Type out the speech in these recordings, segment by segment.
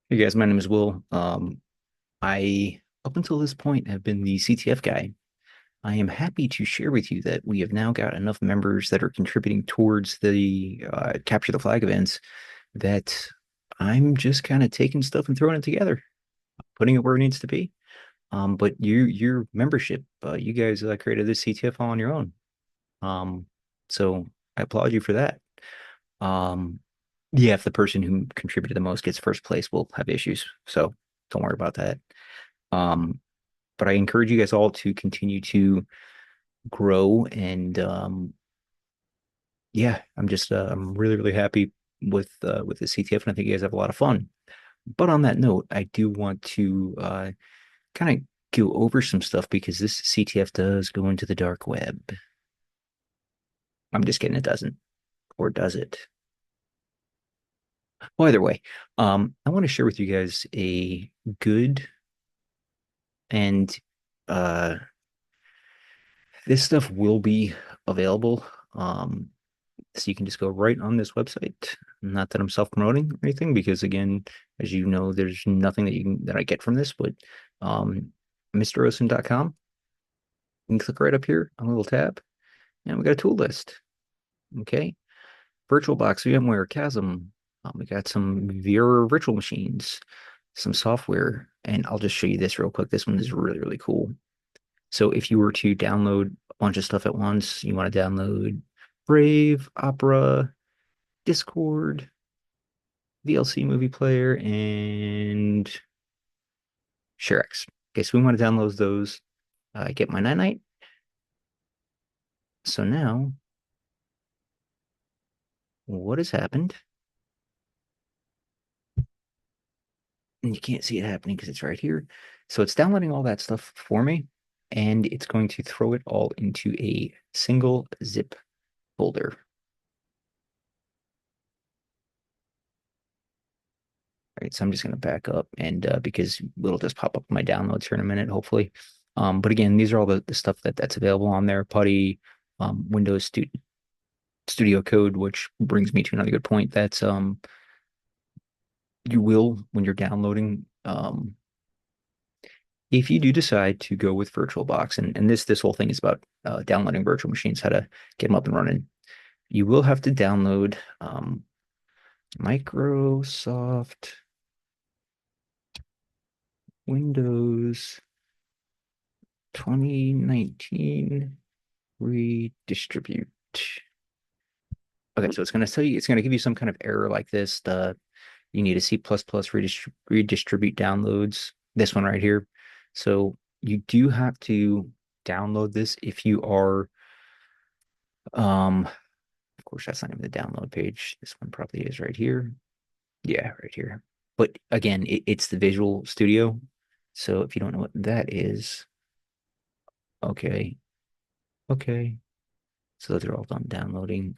Hey guys, my name is Will. I, up until this point, have been the CTF guy. I am happy to share with you that we have now got enough members that are contributing towards the Capture the Flag events that I'm just kind of taking stuff and throwing it together, putting it where it needs to be. But your membership, you guys created this CTF all on your own. Um, so I applaud you for that. Um, yeah, if the person who contributed the most gets first place, we'll have issues. So don't worry about that. Um, but I encourage you guys all to continue to grow and yeah, I'm really happy with the CTF and I think you guys have a lot of fun. But on that note, I do want to kind of go over some stuff because this CTF does go into the dark web. I'm just kidding, it doesn't. Or does it? Well, either way, I want to share with you guys a good and uh this stuff will be available. So you can just go right on this website. Not that I'm self-promoting or anything, because again, as you know, there's nothing that I get from this, but um MrOsim.com. You can click right up here on a little tab, and we got a tool list. Okay. VirtualBox, VMware, Chasm. We got some VR virtual machines, some software, and I'll just show you this real quick. This one is really cool. So if you were to download a bunch of stuff at once, you want to download Brave, Opera, Discord, VLC movie player, and ShareX. Okay, so we want to download those. Get my night night. So now, what has happened? And you can't see it happening because it's right here. So it's downloading all that stuff for me, and it's going to throw it all into a single zip folder. Right, so I'm just going to back up and because it'll just pop up my downloads here in a minute, hopefully. But again, these are all the stuff that's available on there. Putty, Windows Studio Code, which brings me to another good point. That's you will when you're downloading. If you do decide to go with VirtualBox, and this whole thing is about downloading virtual machines, how to get them up and running. You will have to download Microsoft Windows 2019 redistribute. Okay, so it's going to tell you, it's going to give you some kind of error like this. You need a C++ redistribute downloads. This one right here. So you do have to download this if you are, of course, that's not even the download page. This one probably is right here. Yeah, right here. But again, it's the Visual Studio. So if you don't know what that is, okay, okay. So those are all done downloading.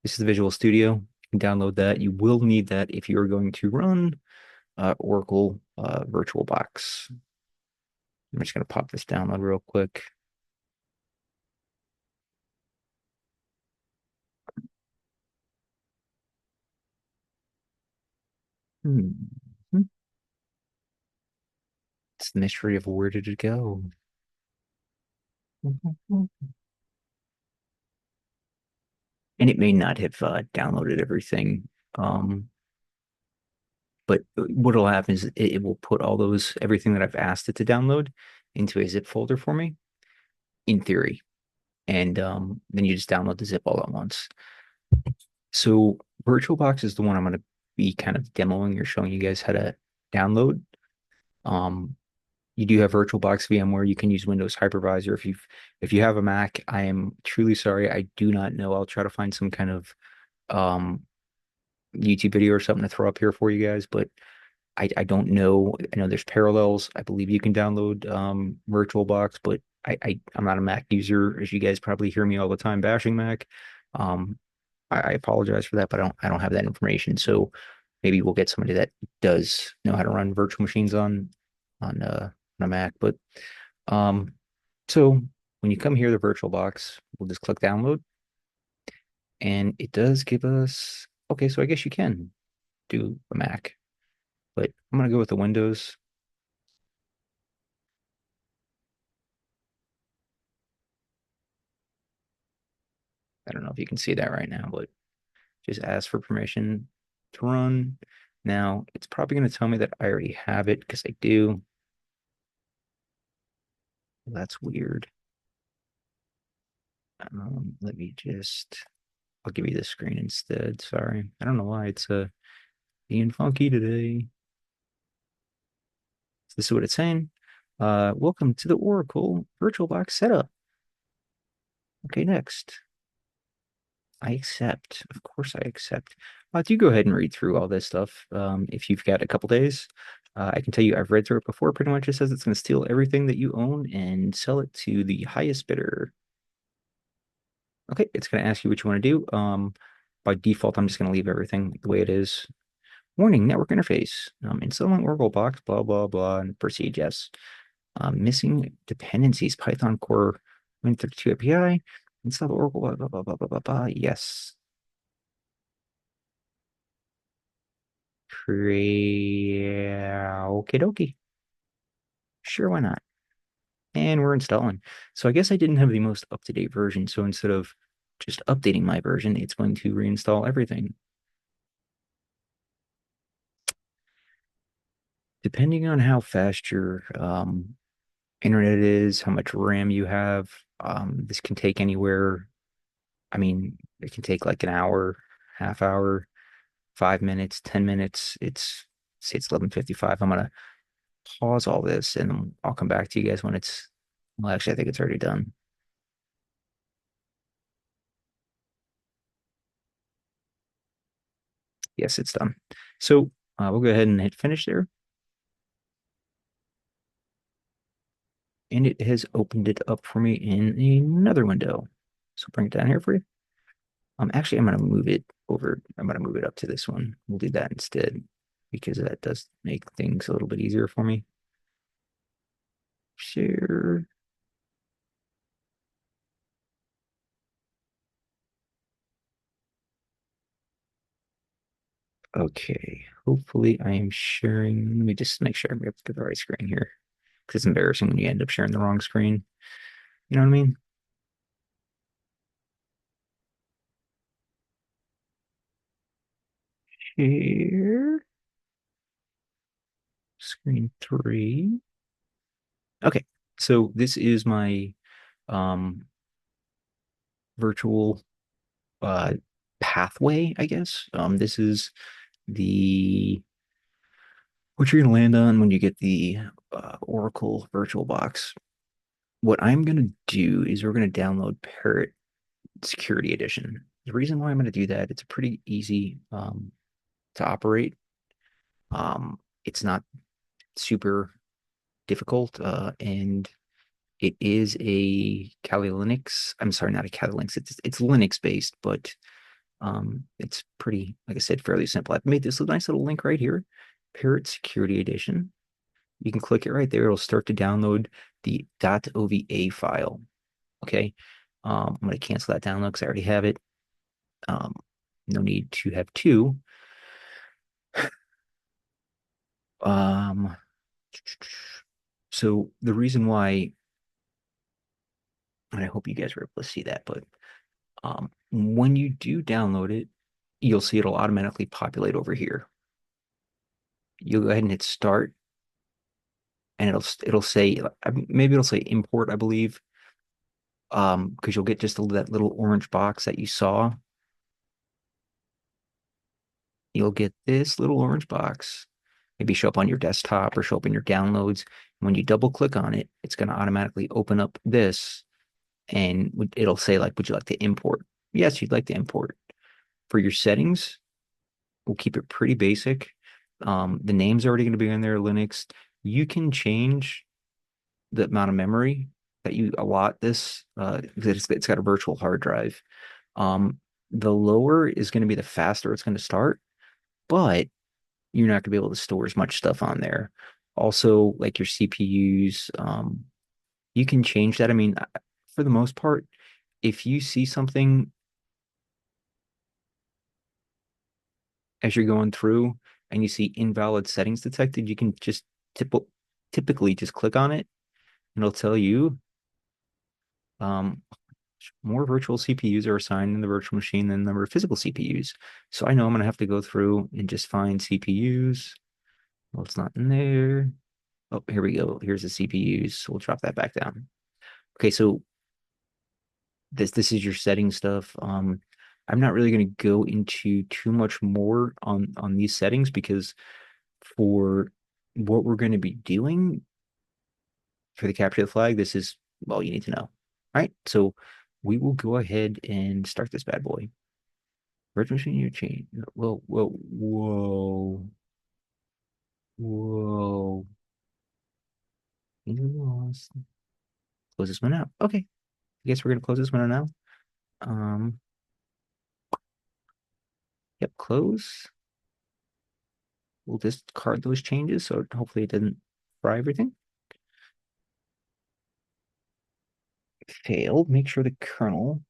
This is the Visual Studio. You can download that. You will need that if you are going to run Oracle VirtualBox. I'm just going to pop this download real quick. Hmm. It's the mystery of where did it go? And it may not have downloaded everything. But what will happen is it will put all those, everything that I've asked it to download into a zip folder for me, in theory. And then you just download the zip all at once. So VirtualBox is the one I'm going to be kind of demoing or showing you guys how to download. Um, you do have VirtualBox VMware. You can use Windows Hypervisor. If you have a Mac, I am truly sorry. I do not know. I'll try to find some kind of um, YouTube video or something to throw up here for you guys, but I don't know. I know there's Parallels. I believe you can download VirtualBox, but I'm not a Mac user, as you guys probably hear me all the time bashing Mac. Um, I apologize for that, but I don't have that information. So maybe we'll get somebody that does know how to run virtual machines on a Mac. But um, so when you come here, the VirtualBox, we'll just click download, and it does give us. Okay, so I guess you can do a Mac. but I'm gonna go with the Windows. I don't know if you can see that right now, but just ask for permission to run. Now, it's probably going to tell me that I already have it because I do. That's weird. Let me just, I'll give you the screen instead. Sorry. I don't know why it's being funky today. So this is what it's saying. Welcome to the Oracle VirtualBox setup. Okay, next. I accept. Of course, I accept. Do go ahead and read through all this stuff. If you've got a couple days, I can tell you I've read through it before. Pretty much it says it's going to steal everything that you own and sell it to the highest bidder. Okay, it's going to ask you what you want to do. By default, I'm just going to leave everything the way it is. Warning, network interface. Installing Oracle box, blah, blah, blah, and proceed, yes. Missing dependencies, Python core Win32 API, install Oracle, blah, blah, blah, blah, blah, blah, blah. Yes. Okie dokie. Sure, why not? And we're installing. So I guess I didn't have the most up-to-date version. So instead of just updating my version, it's going to reinstall everything. Depending on how fast your internet is, how much RAM you have, this can take anywhere. I mean, it can take like an hour, half hour, 5 minutes, 10 minutes. It's say it's 11:55. I'm gonna pause all this and I'll come back to you guys when it's well, actually, I think it's already done. Yes, it's done. So we'll go ahead and hit finish there. And it has opened it up for me in another window. So bring it down here for you. Actually, I'm going to move it over. I'm going to move it up to this one. We'll do that instead because that does make things a little bit easier for me. Share. Okay. Hopefully I am sharing. Let me just make sure I'm able to get the right screen here because it's embarrassing when you end up sharing the wrong screen. You know what I mean? Share. Screen three. Okay. So this is my um virtual uh pathway, I guess. This is the what you're gonna land on when you get the Oracle VirtualBox. What I'm gonna do is we're gonna download Parrot Security Edition. The reason why I'm gonna do that, it's pretty easy to operate. It's not super difficult, and it is a Kali Linux. I'm sorry, not a Kali Linux. It's Linux based, but it's pretty, like I said, fairly simple. I've made this nice little link right here, Parrot Security Edition. You can click it right there. It'll start to download the .ova file. Okay. I'm going to cancel that download because I already have it. Um, no need to have two. Um, so the reason why, and I hope you guys were able to see that, but when you do download it, you'll see it'll automatically populate over here. You'll go ahead and hit start, and it'll say maybe it'll say import, I believe, because you'll get just that little orange box that you saw. You'll get this little orange box, maybe show up on your desktop or show up in your downloads. When you double click on it, it's going to automatically open up this, and it'll say like, would you like to import? Yes, you'd like to import. For your settings, we'll keep it pretty basic. The name's already going to be in there, Linux. You can change the amount of memory that you allot this. It's got a virtual hard drive. Um, the lower is going to be the faster it's going to start, but you're not going to be able to store as much stuff on there. Also, like your CPUs, you can change that. I mean, for the most part, if you see something as you're going through, and you see invalid settings detected, you can just tip typically just click on it and it'll tell you um, more virtual CPUs are assigned in the virtual machine than the number of physical CPUs. So I know I'm going to have to go through and just find CPUs. Well, it's not in there. Oh, here we go. Here's the CPUs. So we'll drop that back down. Okay, so this is your setting stuff. I'm not really going to go into too much more on these settings because for what we're going to be doing for the capture the flag, this is all you need to know. All right, so we will go ahead and start this bad boy. Virtual machine you change. Whoa, whoa, whoa, whoa. Close this one out. Okay, I guess we're gonna close this one out now. Um, yep, close. We'll discard those changes so hopefully it doesn't fry everything. Failed. Make sure the kernel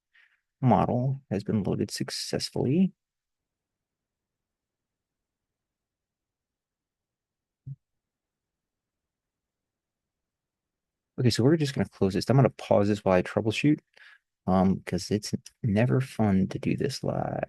model has been loaded successfully. Okay, so we're just gonna close this. I'm gonna pause this while I troubleshoot. Because it's never fun to do this live.